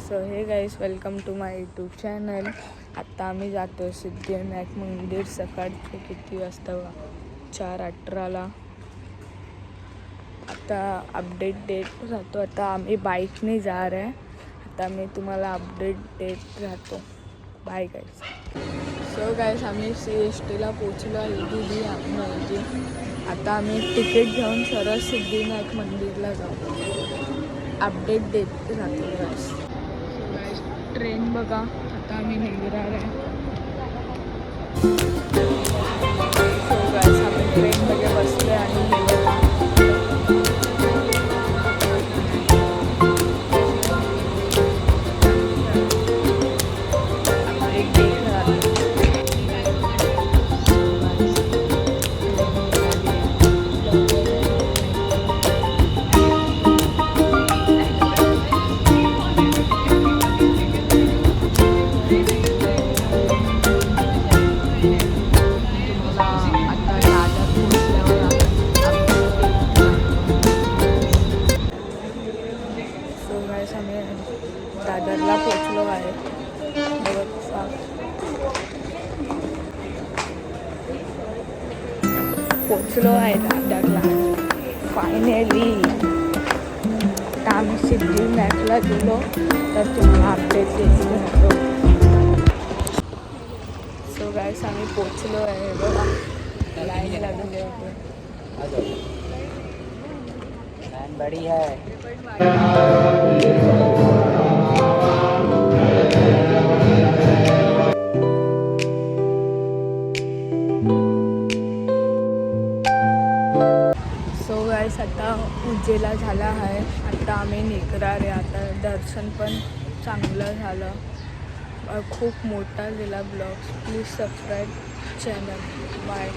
So hey guys welcome to my YouTube channel. आता आम्ही जातो सिद्धिविनायक मंदिर. सकाळचे किती वाजता? 4:18ला. आता अपडेट देत राहतो. आता आम्ही बाईकने जा रहे आहे. आता मी तुम्हाला अपडेट देत राहतो. Bye guys. सो गाईज आम्ही CSTला पोचलो आहे. दिली आम्ही. आता आम्ही तिकीट घेऊन सरळ सिद्धिविनायक मंदिरला जाऊ. अपडेट देत राहतो गाईज. सो गाईज ट्रेन बघा. आता आम्ही निघणार आहे. सो गाईज आम्ही ट्रेनमध्ये बसले आणि दादरला पोचलो आहे. पोचलो आहे दादरला फायनली. आता आम्ही सिद्धिविनायकला गेलो तर तुम्हाला अपडेट देत राहतो. सो गाईस आम्ही पोचलो आहे. बघा लाईन लागली आहे. बड़ी है. सो गाईस आता पूजेला झाला आहे. आता आम्ही निघणार आहे. आता दर्शन पण चांगलं झालं. खूप मोठा गेला blog. Please subscribe channel. Bye.